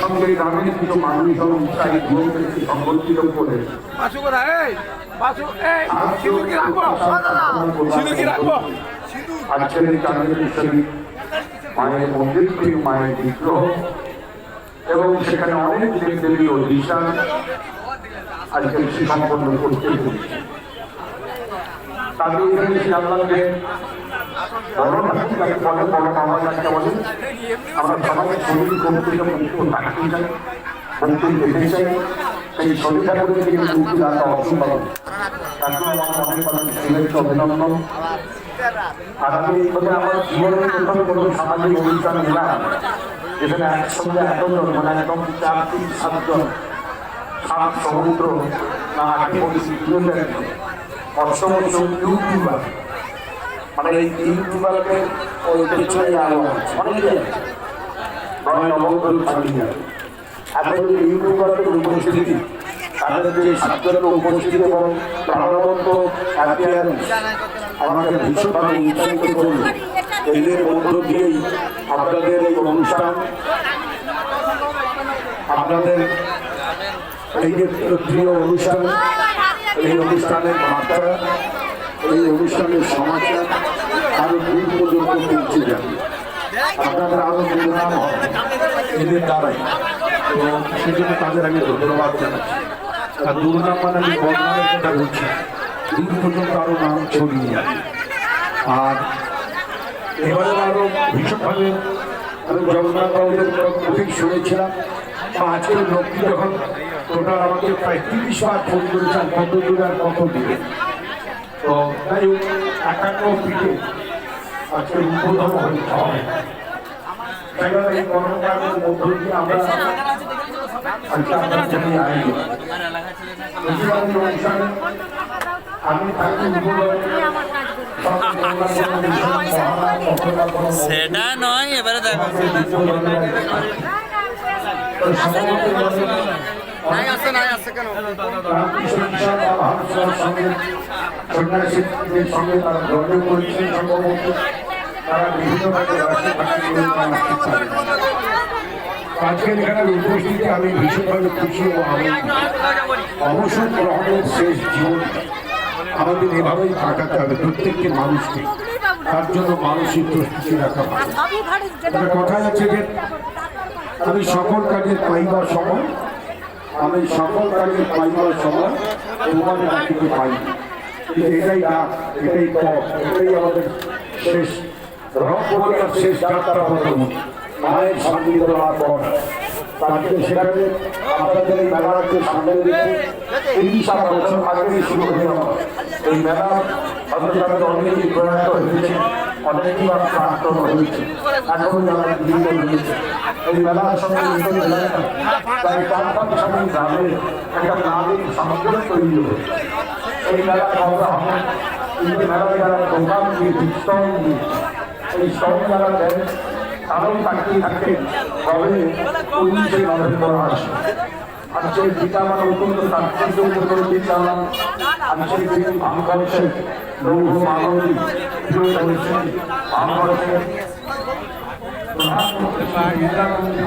সঙ্গে গ্রামের কিছু মানুষজন উৎসাহী গৃহকে সংগঠিত করে আজকের চাঁদেশ্বরী মায়ের মন্দির থেকে মায়ের বিগ্রহ এবং সেখানে অনেক দেবদেবী ও দিশা আজকে সম্পন্ন করতে চলেছে। তাদের এখানে জানলামকে বড় ঠাকুরকে বলে বড় মামা যাকে বলে আমরা সবাই শরীর করতে মুক্ত থাকতে চাই, মুক্তি পেতে চাই। সেই শরীর ঠাকুরের থেকে মুক্তি রাখা অসম্ভব। তাকে আমার মনে করেন শুভেচ্ছা অভিনন্দন। আর আমি এইভাবে আমার জীবনের প্রথম কোনো সামাজিক অনুষ্ঠান নিলাম যেখানে একসঙ্গে এতজন মানে একদম 4-3-7 সাত সমুদ্র না আগে পরিস্থিতি অষ্টমস্ত ইউটিউবার মানে এই ইউটিউবারকে ওই পেছনে আলো অনেকে এখন ইউটিউবারদের উপস্থিতি তাদের যে ছাত্রদের উপস্থিতি এবং প্রাণবন্ত আমাকে ভীষণভাবে উৎসাহিত করল। এদের মধ্য দিয়েই আপনাদের এই অনুষ্ঠান, আপনাদের এই যে প্রিয় অনুষ্ঠান, এই অনুষ্ঠানের মাত্রা, এই অনুষ্ঠানের সমাচার আরো দূর পর্যন্ত পৌঁছে যাবে। আপনাদের আরো দুর্নাম হবে এদের দ্বারাই, এবং সেজন্য তাদের আমি ধন্যবাদ জানাচ্ছি। আর দুর্নাম মানে আমি বদনামের কথা বলছি, দূর পর্যন্ত আরো নাম ছড়িয়ে যাবে। আর এবারে আরো ভীষণভাবে আমি জগন্নাথ বাবুদের মুখেই শুনেছিলাম। আজকের লোকটি যখন টোটাল আমাকে প্রায় 30 বার ফোন করেছেন কত দূর আর কত দূরে। তো তাই 51 ফিটে আজকে উদ্বোধন হতে হবে। এই কর্মকাণ্ডের মধ্য দিয়ে আমরা আজকে আপনার জন্য আয়োজন আমি থাকি সেটা নয়, এবারে দেখো সন্ন্যাসীদের সঙ্গে তারা ধর্ম করেছেন সম্ভবত তারা বিভিন্নভাবে আজকের এখানে উপস্থিতি আমি ভীষণভাবে খুশি ও আনন্দ। অবসর গ্রহণের শেষ জীবন আমাদের এভাবেই কাটাতে হবে প্রত্যেকটি মানুষকে, তার জন্য মানসিক প্রস্তুতি রাখা ভালো। কথা আছে যে আমি সকল কাজের পাইবার সময়, আমি সকল কাজের পাইবার সময় তোমার ডাকিতে পাই। এটাই ডাক, এটাই পথ, এটাই আমাদের শেষ রহমতের শেষ যাত্রা প্রথম মায়ের সান্নিধ্য লাভ করা। তাকে সেখানে আপনাদের এই মেলাকে সামনে রেখে 30 বছর আগেই শুরু হয়ে যাওয়া এই মেলা আমাদের অনেকেই প্রয়াত হয়েছে, অনেকেই প্রাক্তন হয়েছে, এখন যারা জীবিত হয়েছে। এই মেলার সঙ্গে প্রায় 4-5 গ্রামে একটা নারী সমাগম তৈরি হয়েছে। এই মেলা করা হবে কিন্তু মেলায় যারা দোকান দিয়ে স্টল দিয়ে এই স্টল যারা দেন তারাও তাকিয়ে থাকেন তবে 19শে নভেম্বর আসে। আজকের গীতা আমার অত্যন্ত তাৎপর্য দিচ্ছিলাম। আজকের দিন ভারতবর্ষের লৌহ মানবী করেছেন ভারতবর্ষের প্রধানমন্ত্রী ইন্দিরা গান্ধী